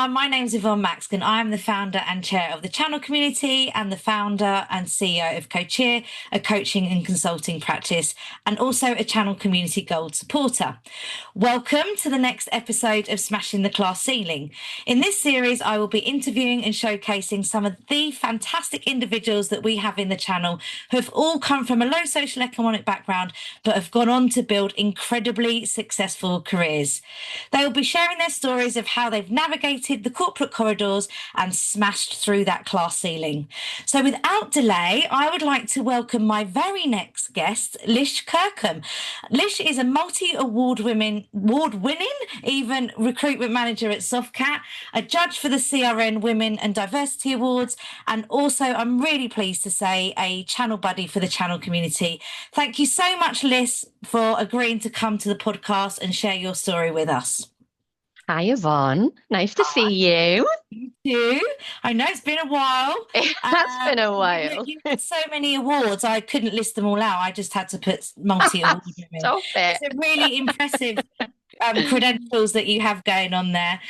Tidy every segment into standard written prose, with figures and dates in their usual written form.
My name's Yvonne Maxkin. I'm the founder and chair of the channel community and the founder and CEO of CoCheer, a coaching and consulting practice, and also a channel community gold supporter. Welcome to the next episode of Smashing the Class Ceiling. In this series, I will be interviewing and showcasing some of the fantastic individuals that we have in the channel who have all come from a low socio-economic background, but have gone on to build incredibly successful careers. They will be sharing their stories of how they've navigated the corporate corridors and smashed through that class ceiling. So without delay, I would like to welcome my very next guest, Elisha Kirkham. Lish is a multi-award-winning even recruitment manager at Softcat, a judge for the CRN Women and Diversity Awards, and also, I'm really pleased to say, a channel buddy for the channel community. Thank you so much, Lish, for agreeing to come to the podcast and share your story with us. Hi, Yvonne. Nice to see you. You too. I know it's been a while. It has been a while. You had so many awards, I couldn't list them all out. I just had to put multi-award women. Stop it. It's a really impressive credentials that you have going on there.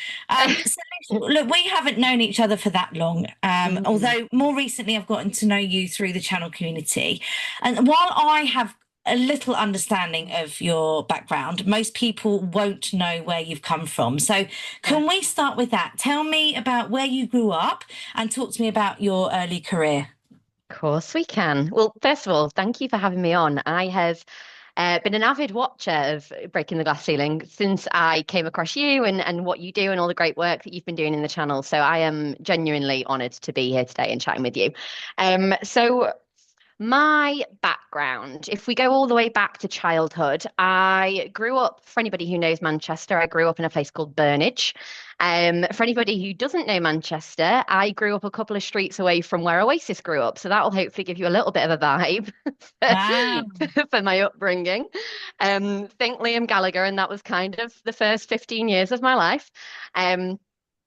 So look, we haven't known each other for that long, although more recently I've gotten to know you through the channel community. And while I have a little understanding of your background, most people won't know where you've come from. So can we start with that? Tell me about where you grew up and talk to me about your early career. Of course we can. Well, first of all, thank you for having me on. I have been an avid watcher of Breaking the Glass Ceiling since I came across you and what you do and all the great work that you've been doing in the channel. So I am genuinely honoured to be here today and chatting with you. My background, if we go all the way back to childhood, I grew up, for anybody who knows Manchester, I grew up in a place called Burnage. For anybody who doesn't know Manchester, I grew up a couple of streets away from where Oasis grew up. So that will hopefully give you a little bit of a vibe for my upbringing. Think Liam Gallagher, and that was kind of the first 15 years of my life.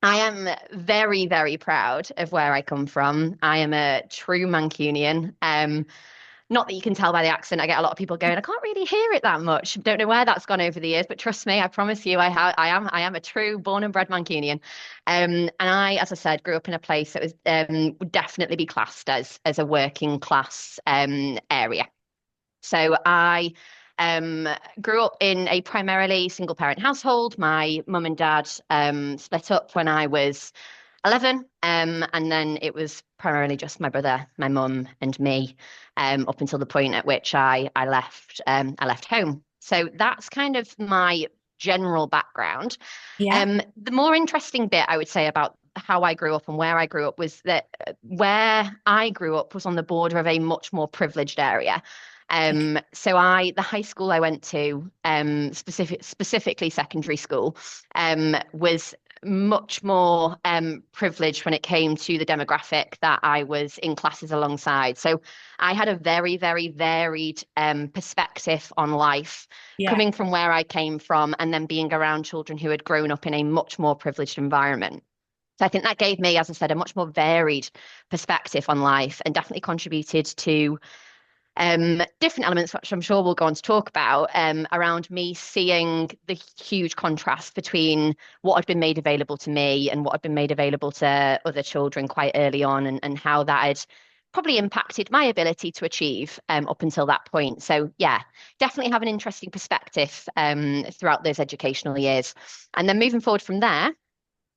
I am very, very proud of where I come from. I am a true Mancunian. Not that you can tell by the accent. I get a lot of people going, I can't really hear it that much. Don't know where that's gone over the years, but trust me, I promise you, I am a true born and bred Mancunian. And I, as I said, grew up in a place that was would definitely be classed as a working class area. So I grew up in a primarily single parent household. My mum and dad split up when I was 11, and then it was primarily just my brother, my mum, and me up until the point at which I left home. So that's kind of my general background. Yeah. The more interesting bit I would say about how I grew up and where I grew up was that where I grew up was on the border of a much more privileged area. So the high school I went to, specifically secondary school, was much more privileged when it came to the demographic that I was in classes alongside. So I had a very, very varied perspective on life, coming from where I came from and then being around children who had grown up in a much more privileged environment. So I think that gave me, as I said, a much more varied perspective on life and definitely contributed to different elements, which I'm sure we'll go on to talk about, around me seeing the huge contrast between what had been made available to me and what had been made available to other children quite early on, and how that had probably impacted my ability to achieve up until that point. So yeah, definitely have an interesting perspective throughout those educational years. And then moving forward from there,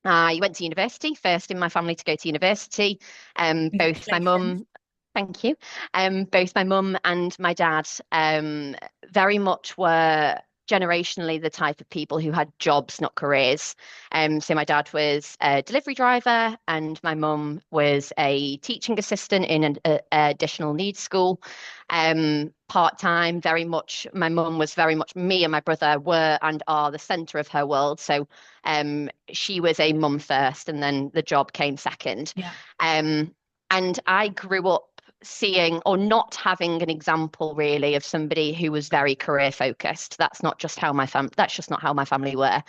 I went to university, first in my family to go to university. Both my mum Thank you. Both my mum and my dad very much were generationally the type of people who had jobs, not careers. So my dad was a delivery driver and my mum was a teaching assistant in an additional needs school. Part-time, very much, my mum was very much, me and my brother were and are the centre of her world. So she was a mum first and then the job came second. Yeah. And I grew up seeing or not having an example really of somebody who was very career focused. That's not just how that's just not how my family were.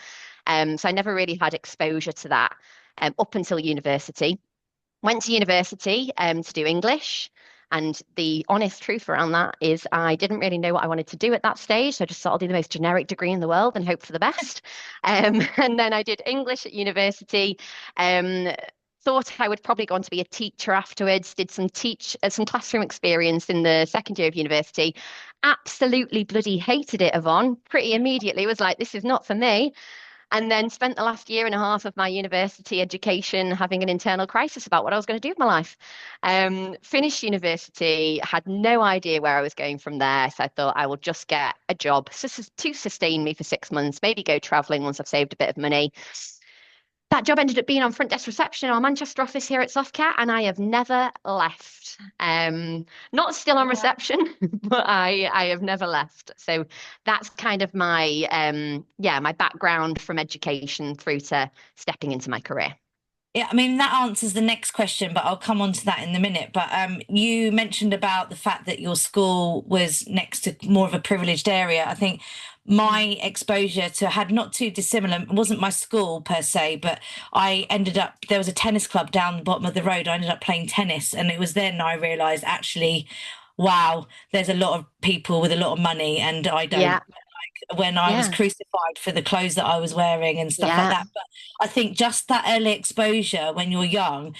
So I never really had exposure to that. up until university. Went to university to do English. And the honest truth around that is I didn't really know what I wanted to do at that stage. So I just thought I'll do the most generic degree in the world and hope for the best. And then I did English at university. Um, Thought I would probably go on to be a teacher afterwards. Did some classroom experience in the second year of university. Absolutely bloody hated it, Yvonne. Pretty immediately was like, this is not for me. And then spent the last year and a half of my university education having an internal crisis about what I was going to do with my life. Finished university, had no idea where I was going from there. So I thought I will just get a job to sustain me for 6 months, maybe go traveling once I've saved a bit of money. That job ended up being on front desk reception in our Manchester office here at Softcat, and I have never left. Not still on reception, but I have never left. So that's kind of my my background from education through to stepping into my career. Yeah, I mean, that answers the next question, but I'll come on to that in a minute. But you mentioned about the fact that your school was next to more of a privileged area. I think my exposure to had not too dissimilar, it wasn't my school per se, but I ended up, there was a tennis club down the bottom of the road. I ended up playing tennis, and it was then I realized actually, wow, there's a lot of people with a lot of money, and I don't. Yeah, When I was yeah, crucified for the clothes that I was wearing and stuff like yeah. that. But I think just that early exposure when you're young,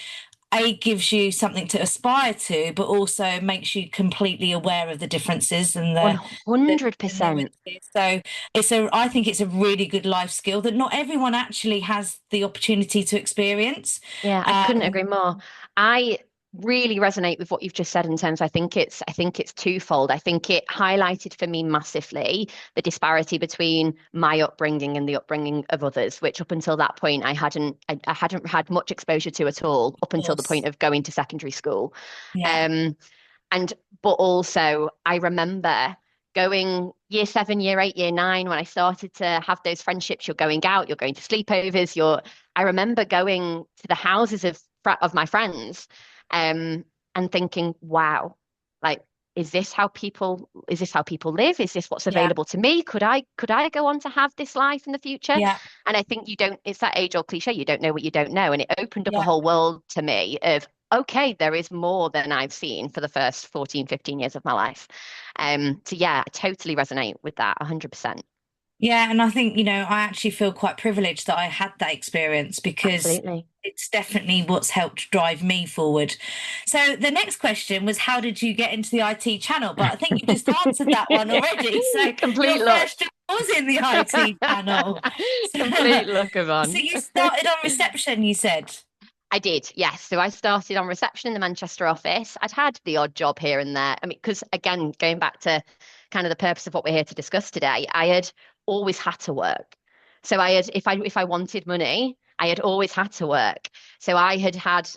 A, gives you something to aspire to, but also makes you completely aware of the differences and the 100%. nuances. So I think it's a really good life skill that not everyone actually has the opportunity to experience. Yeah, I couldn't Um, agree more. I really resonate with what you've just said in terms I think it's twofold. I think it highlighted for me massively the disparity between my upbringing and the upbringing of others, which up until that point I hadn't had much exposure to at all up of until the course. point of going to secondary school. Yeah. Um, and but also I remember going year 7, year 8, year 9 when I started to have those friendships. You're going out, you're going to sleepovers. I remember going to the houses of my friends, and thinking, wow, like is this how people live? Is this what's Yeah. available to me? Could I go on to have this life in the future? Yeah. And I think you don't, it's that age-old cliche, you don't know what you don't know. And it opened up a Yeah. whole world to me of, okay, there is more than I've seen for the first 14, 15 years of my life. So yeah, I totally resonate with that 100%. Yeah, and I think, I actually feel quite privileged that I had that experience because Absolutely. it's definitely what's helped drive me forward. So the next question was, how did you get into the IT channel? But I think you just answered that one already. So your Complete luck. first job was in the IT channel. So, Complete luck, so Yvonne. you started on reception, you said. I did, yes. So I started on reception in the Manchester office. I'd had the odd job here and there. I mean, because again, going back to kind of the purpose of what we're here to discuss today, I had always had to work. So if I wanted money, I had always had to work. So I had had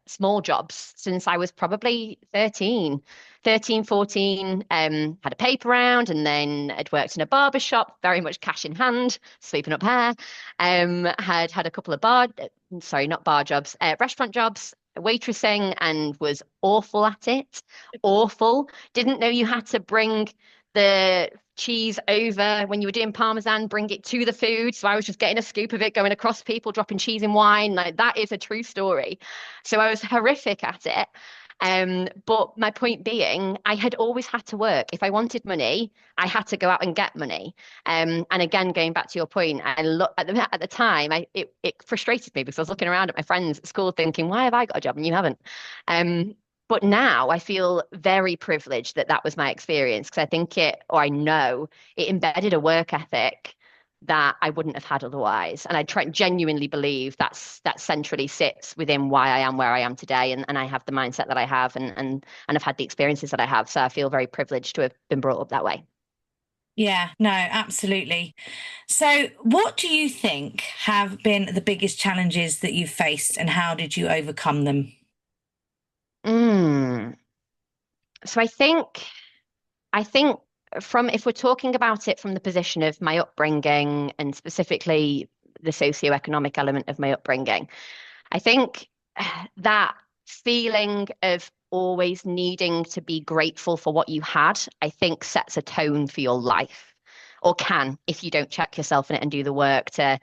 small jobs since I was probably 13, 14, had a paper round, and then I'd worked in a barber shop, very much cash in hand, sweeping up hair. Had a couple of sorry, not bar jobs, restaurant jobs, waitressing, and was awful at it. Awful. Didn't know you had to bring the cheese over when you were doing Parmesan, bring it to the food. So I was just getting a scoop of it, going across people, dropping cheese in wine. Like that is a true story. So I was horrific at it. But my point being, I had always had to work. If I wanted money, I had to go out and get money. And again, going back to your point, I look at the time, it frustrated me because I was looking around at my friends at school thinking, why have I got a job and you haven't? But now I feel very privileged that that was my experience because I think I know it embedded a work ethic that I wouldn't have had otherwise. And genuinely believe that centrally sits within why I am where I am today. And I have the mindset that I have and have had the experiences that I have. So I feel very privileged to have been brought up that way. Yeah, no, absolutely. So what do you think have been the biggest challenges that you've faced, and how did you overcome them? Mm. So I think from if we're talking about it from the position of my upbringing and specifically the socio-economic element of my upbringing, I think that feeling of always needing to be grateful for what you had, I think sets a tone for your life, or can if you don't check yourself in it and do the work to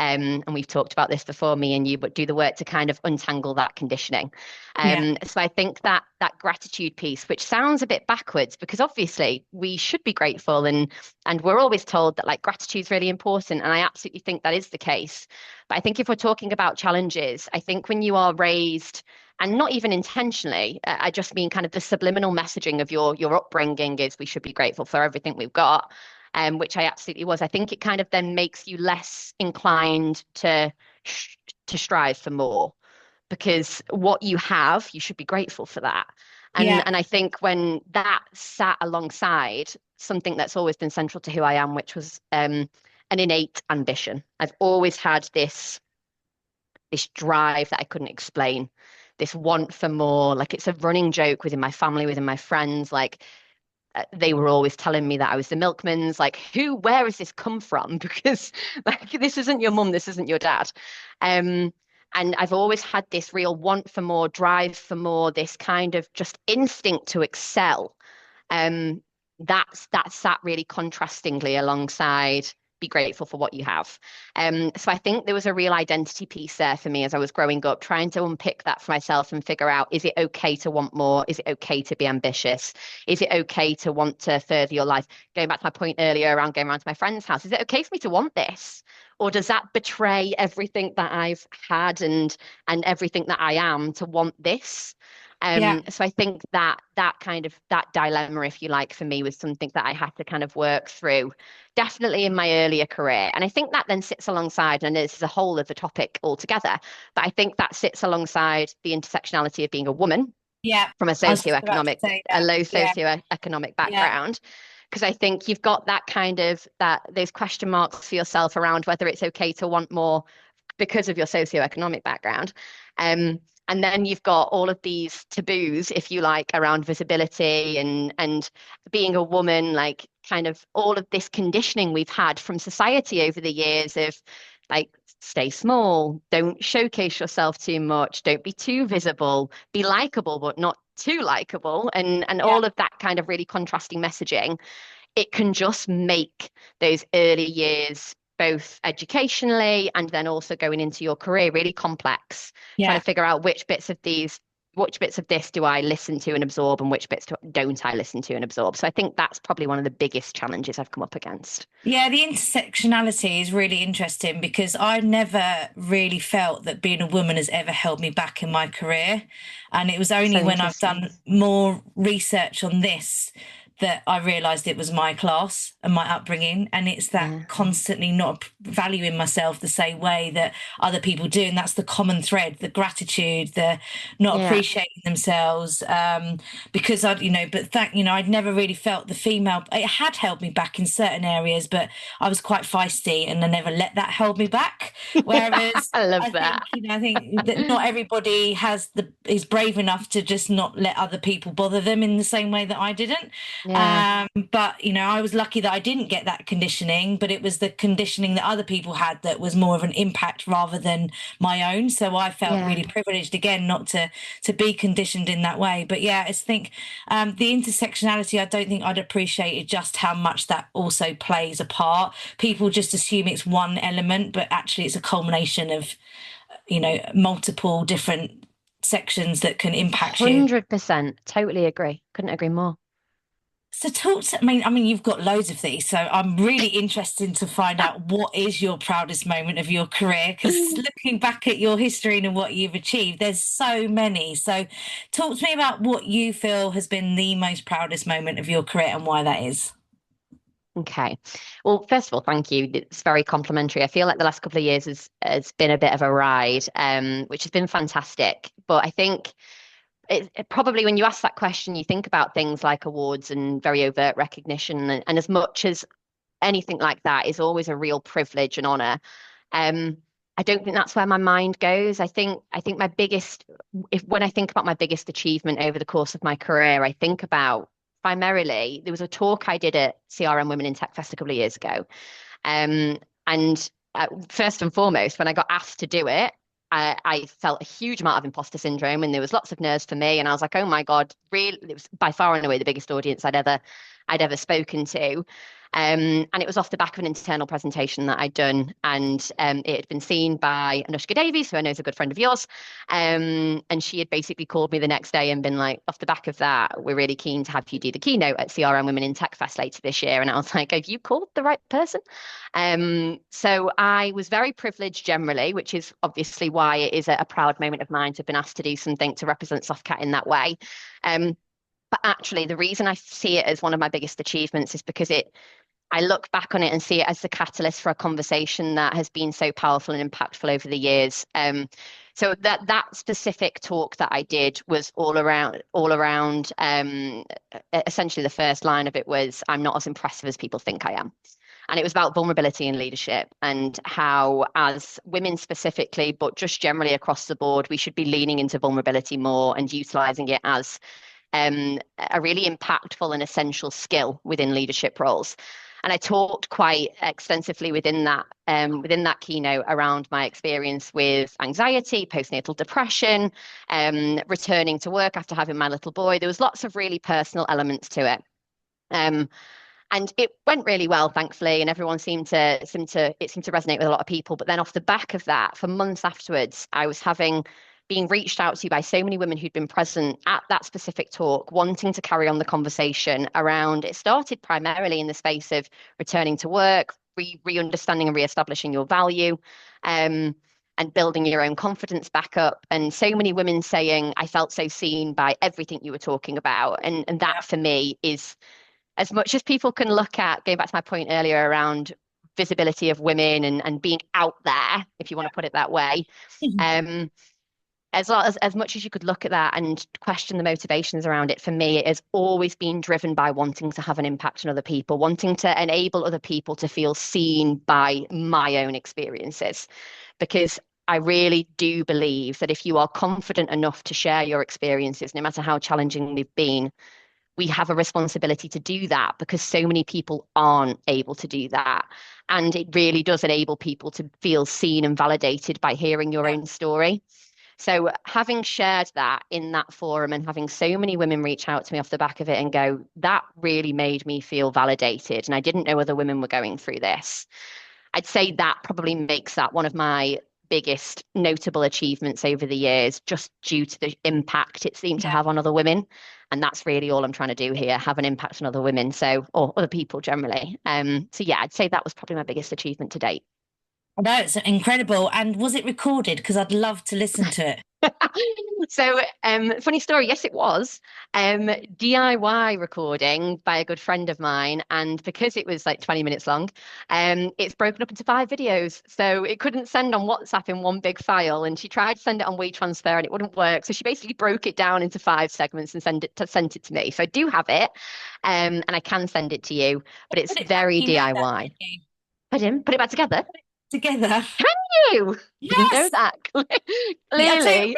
And we've talked about this before, me and you, but do the work to kind of untangle that conditioning. Yeah. So I think that that gratitude piece, which sounds a bit backwards, because obviously we should be grateful, and we're always told that like gratitude is really important, and I absolutely think that is the case. But I think if we're talking about challenges, I think when you are raised, and not even intentionally, I just mean kind of the subliminal messaging of your upbringing is we should be grateful for everything we've got, which I absolutely was. I think it kind of then makes you less inclined to strive for more, because what you have, you should be grateful for that. Yeah. And I think when that sat alongside something that's always been central to who I am, which was an innate ambition. I've always had this drive that I couldn't explain, this want for more. Like it's a running joke within my family, within my friends. Like they were always telling me that I was the milkman's. Like, where has this come from? Because like this isn't your mum, this isn't your dad. Um, and I've always had this real want for more, drive for more, this kind of just instinct to excel. Um, that sat really contrastingly alongside be grateful for what you have. So I think there was a real identity piece there for me as I was growing up, trying to unpick that for myself and figure out, is it okay to want more? Is it okay to be ambitious? Is it okay to want to further your life? Going back to my point earlier around going around to my friend's house, is it okay for me to want this? Or does that betray everything that I've had and everything that I am to want this? Yeah. So I think that that kind of that dilemma, if you like, for me was something that I had to kind of work through, definitely in my earlier career. And I think that then sits alongside, and this is a whole other topic altogether, but I think that sits alongside the intersectionality of being a woman Yeah. from I was just about to say a that. low Yeah. socioeconomic Yeah. background. Because I think you've got that kind of that those question marks for yourself around whether it's okay to want more because of your socioeconomic background. And then you've got all of these taboos, if you like, around visibility and being a woman, like kind of all of this conditioning we've had from society over the years of like stay small, don't showcase yourself too much, don't be too visible, be likable but not too likable, and Yeah. all of that kind of really contrasting messaging. It can just make those early years, both educationally and then also going into your career, really complex, trying Yeah. to figure out which bits of this do I listen to and absorb, and which bits don't I listen to and absorb. So I think that's probably one of the biggest challenges I've come up against. Yeah, the intersectionality is really interesting because I never really felt that being a woman has ever held me back in my career. And it was So only when I've interesting. done more research on this that I realized it was my class and my upbringing. And it's that Yeah. constantly not valuing myself the same way that other people do. And that's the common thread, the gratitude, the not Yeah. appreciating themselves. Because but I'd never really felt the female, it had held me back in certain areas, but I was quite feisty and I never let that hold me back. Whereas I love I that. think, I think that not everybody is brave enough to just not let other people bother them in the same way that I didn't. Yeah. But I was lucky that I didn't get that conditioning, but it was the conditioning that other people had that was more of an impact rather than my own. So I felt Yeah. really privileged again not to be conditioned in that way. But yeah, I think the intersectionality, I don't think I'd appreciated just how much that also plays a part. People just assume it's one element, but actually it's a culmination of, multiple different sections that can impact you. 100%. Totally agree. Couldn't agree more. So I mean, you've got loads of these, so I'm really interested to find out what is your proudest moment of your career, because looking back at your history and what you've achieved, there's so many. So talk to me about what you feel has been the most proudest moment of your career and why that is. Okay. Well, first of all, thank you. It's very complimentary. I feel like the last couple of years has been a bit of a ride, which has been fantastic. But I think probably when you ask that question, you think about things like awards and very overt recognition, and as much as anything like that is always a real privilege and honor. Um, I don't think that's where my mind goes. I think my biggest, if when I think about my biggest achievement over the course of my career, I think about primarily there was a talk I did at CRM Women in Tech Fest a couple of years ago. And first and foremost, when I got asked to do it, I felt a huge amount of imposter syndrome, and there was lots of nerves for me. And I was like, oh my God, really? It was by far and away the biggest audience I'd ever I'd ever spoken to. And it was off the back of an internal presentation that I'd done, and it had been seen by Anushka Davies, who I know is a good friend of yours. And she had basically called me the next day and been like, off the back of that, we're really keen to have you do the keynote at CRM Women in Tech Fest later this year. And I was like, have you called the right person? So I was very privileged generally, which is obviously why it is a proud moment of mine to have been asked to do something to represent Softcat in that way. But actually, the reason I see it as one of my biggest achievements is because I look back on it and see it as the catalyst for a conversation that has been so powerful and impactful over the years. So that specific talk that I did was all around essentially the first line of it was, I'm not as impressive as people think I am. And it was about vulnerability in leadership and how, as women specifically, but just generally across the board, we should be leaning into vulnerability more and utilizing it as a really impactful and essential skill within leadership roles. And I talked quite extensively within that keynote around my experience with anxiety, postnatal depression, returning to work after having my little boy. There was lots of really personal elements to it. And it went really well, thankfully, and everyone seemed to resonate with a lot of people. But then off the back of that, for months afterwards, I was being reached out to by so many women who'd been present at that specific talk, wanting to carry on the conversation around. It started primarily in the space of returning to work, re-understanding and re-establishing your value, and building your own confidence back up. And so many women saying, I felt so seen by everything you were talking about. And that for me is, as much as people can look at, going back to my point earlier around visibility of women and being out there, if you want to put it that way, as much as you could look at that and question the motivations around it, for me, it has always been driven by wanting to have an impact on other people, wanting to enable other people to feel seen by my own experiences. Because I really do believe that if you are confident enough to share your experiences, no matter how challenging they've been, we have a responsibility to do that because so many people aren't able to do that. And it really does enable people to feel seen and validated by hearing your own story. So having shared that in that forum and having so many women reach out to me off the back of it and go, that really made me feel validated. And I didn't know other women were going through this. I'd say that probably makes that one of my biggest notable achievements over the years, just due to the impact it seemed to have on other women. And that's really all I'm trying to do here, have an impact on other women, or other people generally. So yeah, I'd say that was probably my biggest achievement to date. No, it's incredible. And was it recorded? Because I'd love to listen to it. So, funny story. Yes, it was DIY recording by a good friend of mine, and because it was like 20 minutes long, it's broken up into 5 videos. So it couldn't send on WhatsApp in one big file, and she tried to send it on WeTransfer, and it wouldn't work. So she basically broke it down into 5 segments and sent it to me. So I do have it, and I can send it to you, but it's very DIY. I didn't put it back together. Together. Can you? Yes. Didn't know that. Clearly.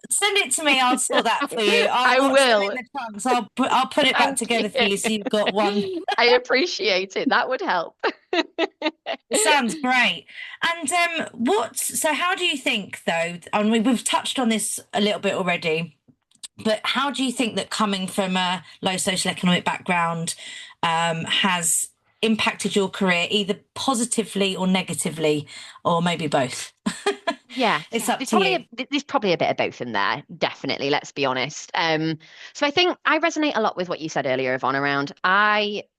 Send it to me. I'll sort that for you. I will. I'll put it back together for you so you've got one. I appreciate it. That would help. It sounds great. And so how do you think though, I mean, we've touched on this a little bit already, but how do you think that coming from a low socioeconomic background has impacted your career either positively or negatively, or maybe both? Yeah, it's up to you. There's probably a bit of both in there, definitely, let's be honest. So I think I resonate a lot with what you said earlier, Yvonne, around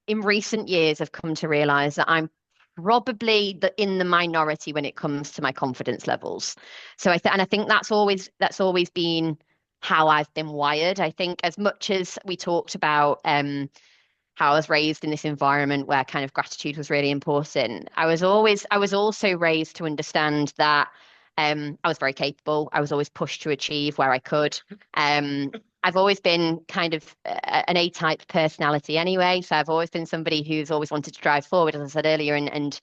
in recent years have come to realize that I'm probably in the minority when it comes to my confidence levels. So I think that's always been how I've been wired. I think as much as we talked about how I was raised in this environment where kind of gratitude was really important, I was also raised to understand that I was very capable. I was always pushed to achieve where I could. I've always been kind of an A-type personality anyway, so I've always been somebody who's always wanted to drive forward, as I said earlier, and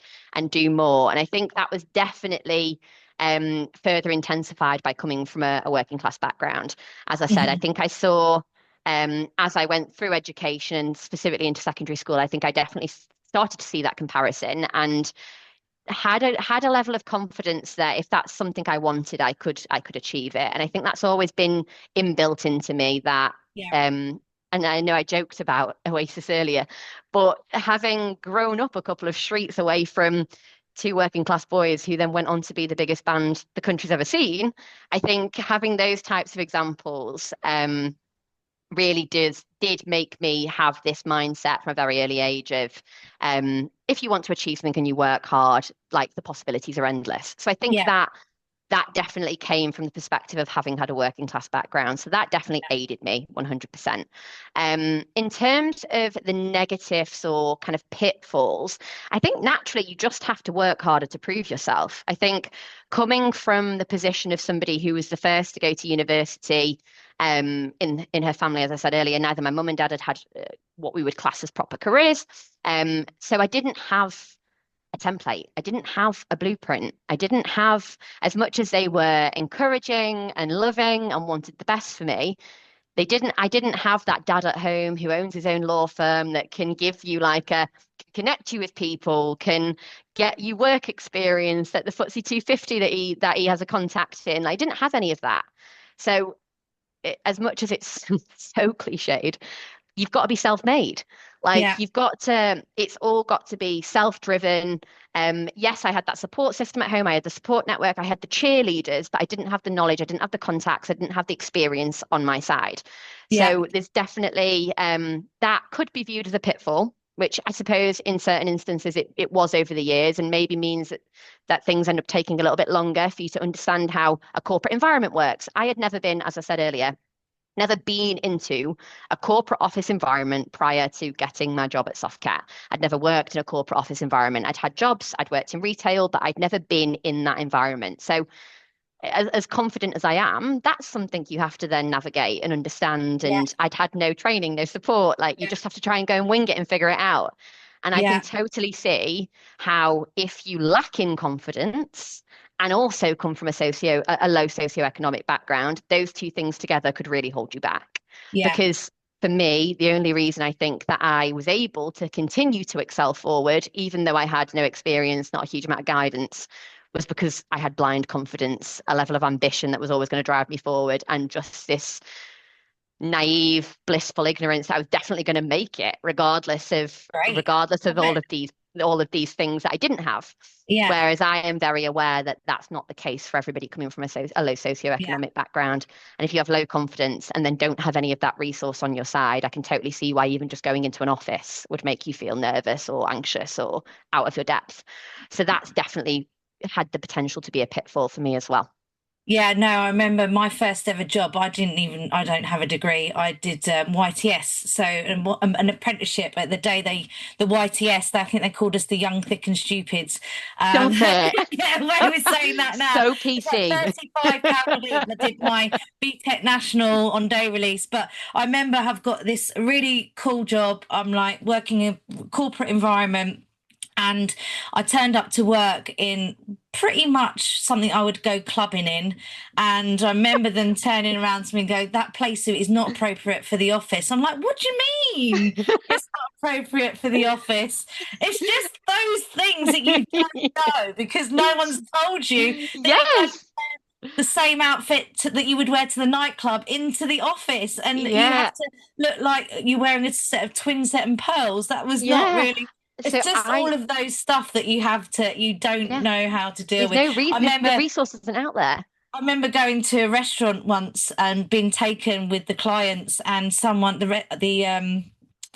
do more. And I think that was definitely further intensified by coming from a working class background. As I said, I think I saw as I went through education, specifically into secondary school, I think I definitely started to see that comparison and had a level of confidence that if that's something I wanted, I could achieve it. And I think that's always been inbuilt into me that and I know I joked about Oasis earlier, but having grown up a couple of streets away from two working class boys who then went on to be the biggest band the country's ever seen, I think having those types of examples really did make me have this mindset from a very early age of if you want to achieve something and you work hard, like the possibilities are endless. So I think Yeah. that definitely came from the perspective of having had a working class background. So that definitely aided me 100%. In terms of the negatives or kind of pitfalls, I think naturally you just have to work harder to prove yourself. I think coming from the position of somebody who was the first to go to university, in her family, as I said earlier, neither my mum and dad had what we would class as proper careers. So I didn't have a template. I didn't have a blueprint. I didn't have, as much as they were encouraging and loving and wanted the best for me, I didn't have that dad at home who owns his own law firm that can give you like a connect you with people, can get you work experience at the FTSE 250 that he has a contact in. I didn't have any of that. So as much as it's so cliched, you've got to be self-made. Like Yeah. you've got to, it's all got to be self-driven. Yes, I had that support system at home. I had the support network. I had the cheerleaders, but I didn't have the knowledge. I didn't have the contacts. I didn't have the experience on my side. Yeah. So there's definitely that could be viewed as a pitfall, which I suppose in certain instances it was over the years, and maybe means that things end up taking a little bit longer for you to understand how a corporate environment works. I had never been, as I said earlier, never been into a corporate office environment prior to getting my job at Softcat. I'd never worked in a corporate office environment. I'd had jobs, I'd worked in retail, but I'd never been in that environment. So as confident as I am, that's something you have to then navigate and understand. Yeah. And I'd had no training, no support. Like you just have to try and go and wing it and figure it out. And I can Yeah. totally see how if you lack in confidence and also come from a low socioeconomic background, those two things together could really hold you back. Yeah. Because for me, the only reason I think that I was able to continue to excel forward, even though I had no experience, not a huge amount of guidance, was because I had blind confidence, a level of ambition that was always going to drive me forward, and just this naive, blissful ignorance that I was definitely going to make it, Great. regardless of Love it. all of these things that I didn't have. Yeah. Whereas I am very aware that that's not the case for everybody coming from a low Yeah. socioeconomic background. And if you have low confidence and then don't have any of that resource on your side, I can totally see why even just going into an office would make you feel nervous or anxious or out of your depth. So that's definitely had the potential to be a pitfall for me as well. Yeah, no, I remember my first ever job. I don't have a degree. I did YTS, so an apprenticeship. At the day the YTS, I think they called us the young, thick, and stupids. Stop it. Get away with saying that now. So It's like PC. £35 a week. I did my BTEC National on day release, but I remember I've got this really cool job. I'm like working in a corporate environment. And I turned up to work in pretty much something I would go clubbing in. And I remember them turning around to me and go, that place suit is not appropriate for the office. I'm like, what do you mean? It's not appropriate for the office. It's just those things that you don't know because no one's told you that you don't Yes. the same outfit that you would wear to the nightclub into the office, and you Yeah. have to look like you're wearing a set of twin set and pearls. That was not Yeah. really. So It's just all of those stuff that you don't yeah, know how to deal with. the resource isn't out there. I remember going to a restaurant once and being taken with the clients, and someone the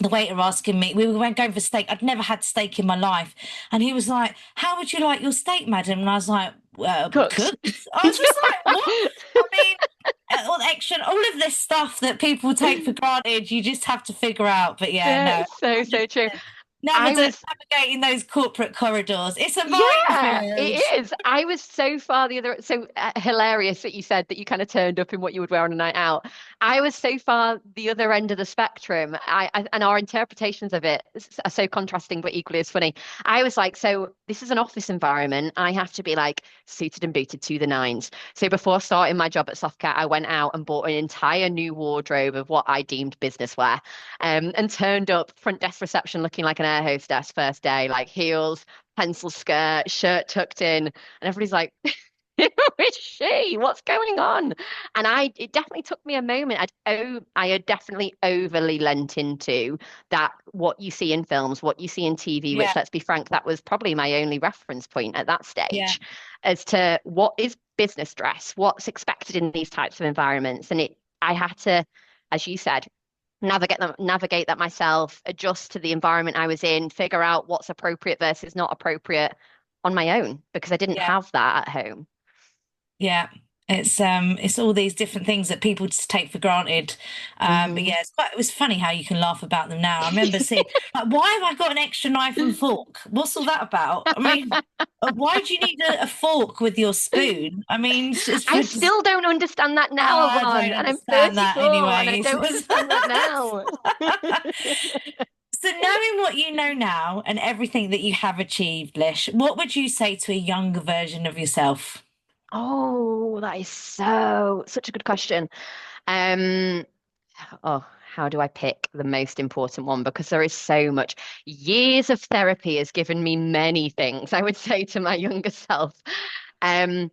waiter asking me, we were going for steak. I'd never had steak in my life, and he was like, "How would you like your steak, madam?" And I was like, Cooked. "Cooked." I was just like, "What?" I mean, all of this stuff that people take for granted, you just have to figure out. But yeah, Yeah, no, it's so, so true. never I was navigating those corporate corridors. It's a Yeah, minefield. it is. I was so far the other, so hilarious that you said that you kind of turned up in what you would wear on a night out. I was so far the other end of the spectrum. And our interpretations of it are so contrasting, but equally as funny. I was like, so this is an office environment. I have to be like suited and booted to the nines. So before starting my job at Softcat, I went out and bought an entire new wardrobe of what I deemed business wear, and turned up front desk reception looking like an air hostess first day, like heels, pencil skirt, shirt tucked in, and everybody's like, is she? What's going on? And it definitely took me a moment. I had definitely overly lent into that, what you see in films, what you see in TV, Yeah, which, let's be frank, that was probably my only reference point at that yeah, stage as to what is business dress, what's expected in these types of environments. I had to, as you said, navigate that myself, adjust to the environment I was in, figure out what's appropriate versus not appropriate on my own because I didn't yeah. have that at home. Yeah, it's all these different things that people just take for granted. But Hmm. yeah, it was funny how you can laugh about them now. I remember seeing like, why have I got an extra knife and fork? What's all that about? I mean, why do you need a fork with your spoon? I mean, it's I for just, still don't understand that now, I don't Yvonne, and I'm understand that 34 and I anyways. don't understand that now. So knowing what you know now and everything that you have achieved, Lish, what would you say to a younger version of yourself? Oh, that is such a good question. Um, oh, how do I pick the most important one? Because there is so much. Years of therapy has given me many things, I would say to my younger self. Um,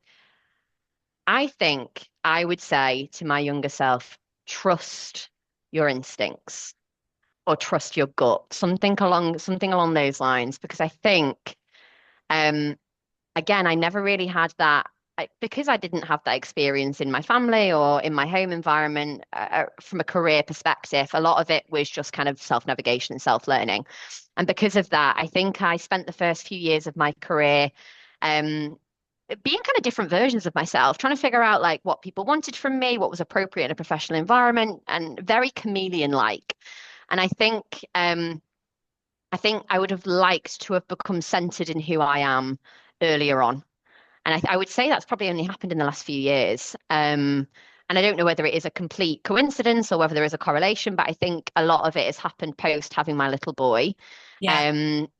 I think I would say to my younger self, trust your instincts or trust your gut, something along those lines. Because I think, um, again, I never really had that because I didn't have that experience in my family or in my home environment from a career perspective. A lot of it was just kind of self-navigation and self-learning. And because of that, I think I spent the first few years of my career um, being kind of different versions of myself, trying to figure out like what people wanted from me, what was appropriate in a professional environment, and very chameleon-like. And I think I would have liked to have become centered in who I am earlier on. And I would say that's probably only happened in the last few years. And I don't know whether it is a complete coincidence or whether there is a correlation, but I think a lot of it has happened post having my little boy, Yeah,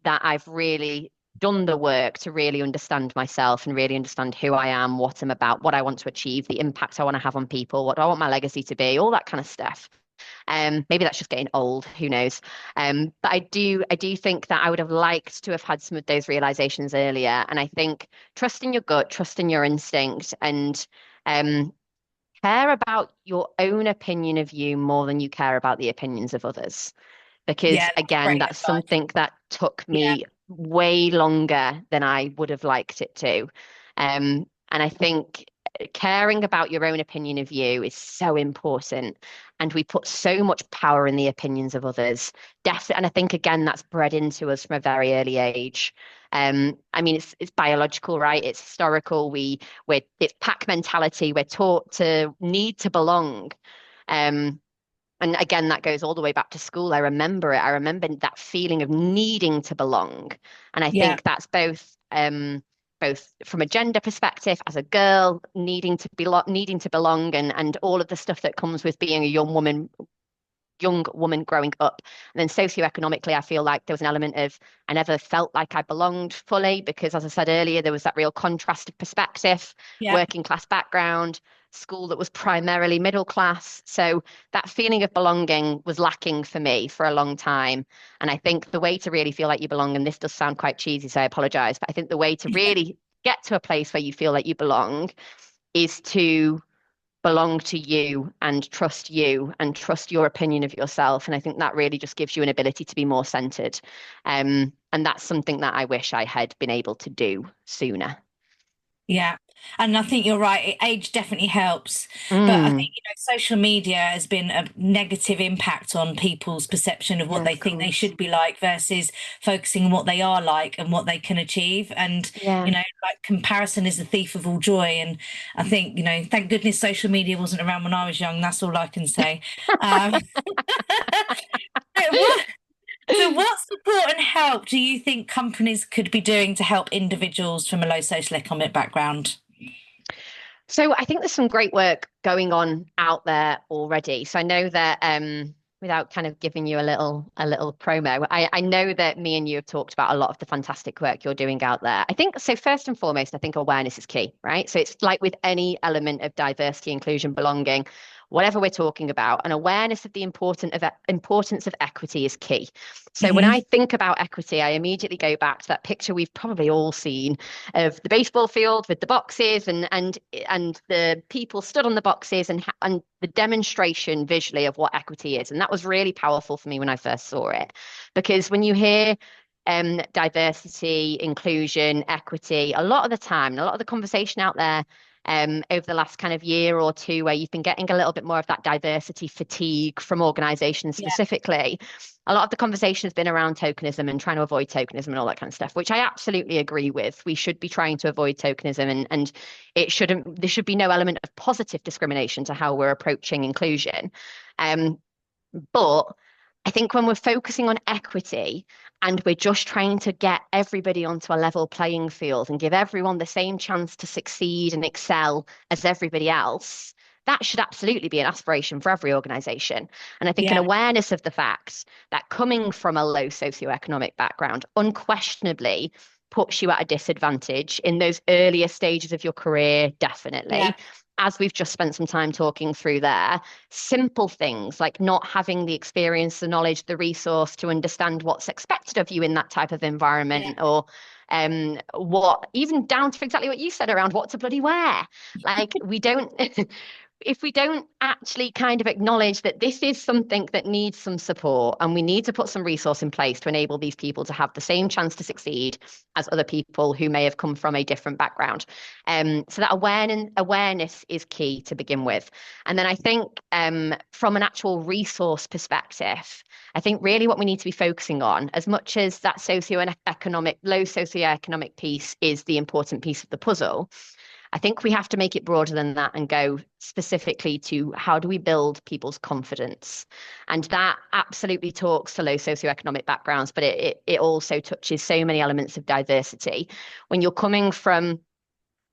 that I've really done the work to really understand myself and really understand who I am, what I'm about, what I want to achieve, the impact I want to have on people, what do I want my legacy to be, all that kind of stuff. Maybe that's just getting old, who knows? But I do think that I would have liked to have had some of those realizations earlier. And I think trusting your gut, trusting your instinct, and um, care about your own opinion of you more than you care about the opinions of others. yeah, Because that's again, great that's advice. something that took Yeah, me way longer than I would have liked it to. And I think caring about your own opinion of you is so important. And we put so much power in the opinions of others. Definitely, and I think again that's bred into us from a very early age. I mean, it's biological, right? It's historical. It's pack mentality. We're taught to need to belong. Um, and again, that goes all the way back to school. I remember it. I remember that feeling of needing to belong. And I yeah, think that's both from a gender perspective, as a girl, needing to belong, and all of the stuff that comes with being a young woman growing up. And then socioeconomically, I feel like there was an element of I never felt like I belonged fully because, as I said earlier, there was that real contrast of perspective, yeah. working class background, school that was primarily middle class. So that feeling of belonging was lacking for me for a long time. And I think the way to really feel like you belong, and this does sound quite cheesy, so I apologize, but I think the way to really get to a place where you feel like you belong is to belong to you and trust your opinion of yourself. And I think that really just gives you an ability to be more centered. And that's something that I wish I had been able to do sooner. Yeah. And I think you're right. Age definitely helps. But I think, Mm. social media has been a negative impact on people's perception of what Yeah, they of think they course. should be like versus focusing on what they are like and what they can achieve. And, Yeah. like comparison is the thief of all joy. And I think, thank goodness social media wasn't around when I was young. That's all I can say. Um, what, so what support and help do you think companies could be doing to help individuals from a low socioeconomic background? So I think there's some great work going on out there already. So I know that without kind of giving you a little promo, I know that me and you have talked about a lot of the fantastic work you're doing out there. I think so first and foremost, I think awareness is key, right? So it's like with any element of diversity, inclusion, belonging, whatever we're talking about. And awareness of the importance of equity is key. So when Hmm. I think about equity, I immediately go back to that picture we've probably all seen of the baseball field with the boxes and the people stood on the boxes and the demonstration visually of what equity is. And that was really powerful for me when I first saw it. Because when you hear diversity, inclusion, equity, a lot of the time, and a lot of the conversation out there over the last kind of year or two, where you've been getting a little bit more of that diversity fatigue from organizations Yeah. specifically, a lot of the conversation has been around tokenism and trying to avoid tokenism and all that kind of stuff, which I absolutely agree with. We should be trying to avoid tokenism, and there should be no element of positive discrimination to how we're approaching inclusion. Um, but I think when we're focusing on equity and we're just trying to get everybody onto a level playing field and give everyone the same chance to succeed and excel as everybody else, that should absolutely be an aspiration for every organization. And I think an Yeah. awareness of the fact that coming from a low socioeconomic background unquestionably puts you at a disadvantage in those earlier stages of your career, Yeah. definitely. As we've just spent some time talking through there, simple things like not having the experience, the knowledge, the resource to understand what's expected of you in that type of Yeah. environment, or what, even down to exactly what you said around what to bloody wear. Like we don't if we don't actually kind of acknowledge that this is something that needs some support and we need to put some resource in place to enable these people to have the same chance to succeed as other people who may have come from a different background. So that awareness is key to begin with. And then I think from an actual resource perspective, I think really what we need to be focusing on, as much as that low socioeconomic piece is the important piece of the puzzle, I think we have to make it broader than that and go specifically to how do we build people's confidence? And that absolutely talks to low socioeconomic backgrounds, but it also touches so many elements of diversity. When you're coming from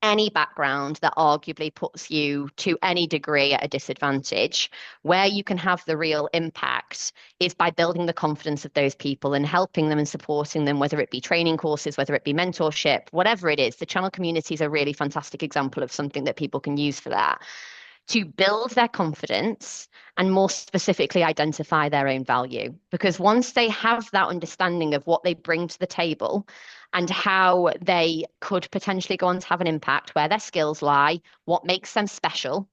any background that arguably puts you to any degree at a disadvantage, where you can have the real impact is by building the confidence of those people and helping them and supporting them, whether it be training courses, whether it be mentorship, whatever it is. The channel community is a really fantastic example of something that people can use for that, to build their confidence and more specifically identify their own value. Because once they have that understanding of what they bring to the table and how they could potentially go on to have an impact, where their skills lie, what makes them special,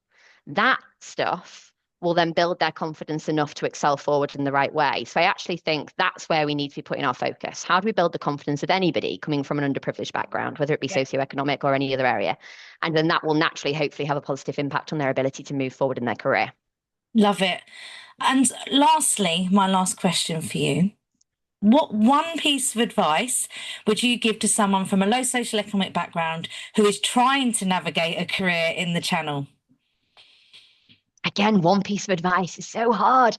that stuff will then build their confidence enough to excel forward in the right way. So I actually think that's where we need to be putting our focus. How do we build the confidence of anybody coming from an underprivileged background, whether it be Yeah. socioeconomic or any other area? And then that will naturally, hopefully, have a positive impact on their ability to move forward in their career. Love it. And lastly, my last question for you. What one piece of advice would you give to someone from a low social economic background who is trying to navigate a career in the channel? Again, one piece of advice is so hard.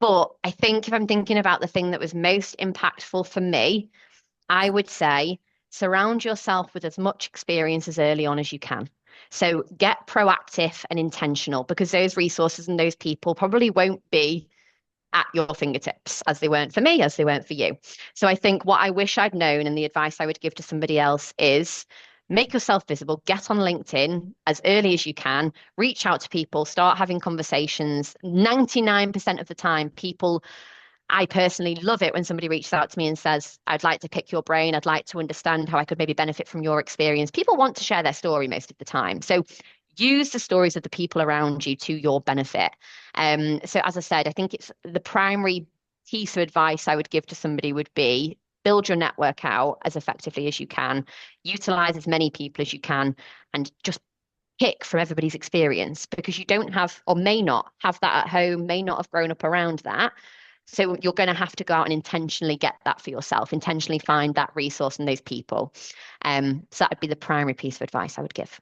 But I think if I'm thinking about the thing that was most impactful for me, I would say surround yourself with as much experience as early on as you can. So get proactive and intentional, because those resources and those people probably won't be at your fingertips as they weren't for me, as they weren't for you. So I think what I wish I'd known and the advice I would give to somebody else is make yourself visible, get on LinkedIn as early as you can, reach out to people, start having conversations. 99% of the time, people, I personally love it when somebody reaches out to me and says, I'd like to pick your brain. I'd like to understand how I could maybe benefit from your experience. People want to share their story most of the time. So use the stories of the people around you to your benefit. So as I said, I think it's the primary piece of advice I would give to somebody would be build your network out as effectively as you can, utilize as many people as you can, and just pick from everybody's experience, because you don't have or may not have that at home, may not have grown up around that. So you're going to have to go out and intentionally get that for yourself, intentionally find that resource and those people. So that would be the primary piece of advice I would give.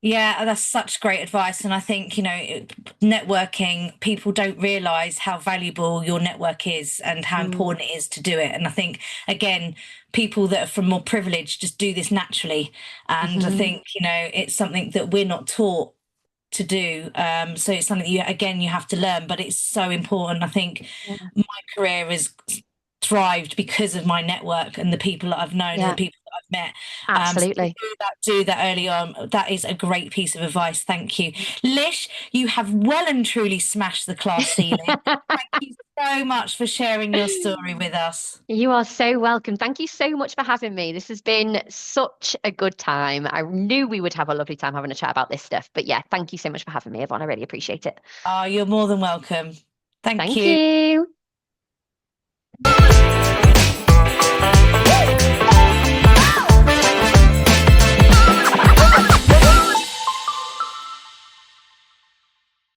Yeah, that's such great advice. And I think, networking, people don't realize how valuable your network is and how Mm. important it is to do it. And I think, again, people that are from more privilege just do this naturally. And I Mhm. think, it's something that we're not taught to do. So it's something you have to learn, but it's so important. I think Yeah. my career has thrived because of my network and the people that I've known and the Yeah. people I've met. So Absolutely. do that early on. That is a great piece of advice. Thank you. Lish, you have well and truly smashed the class ceiling. Thank you so much for sharing your story with us. You are so welcome. Thank you so much for having me. This has been such a good time. I knew we would have a lovely time having a chat about this stuff. But yeah, thank you so much for having me, Yvonne. I really appreciate it. Oh, you're more than welcome. Thank Thank you. you.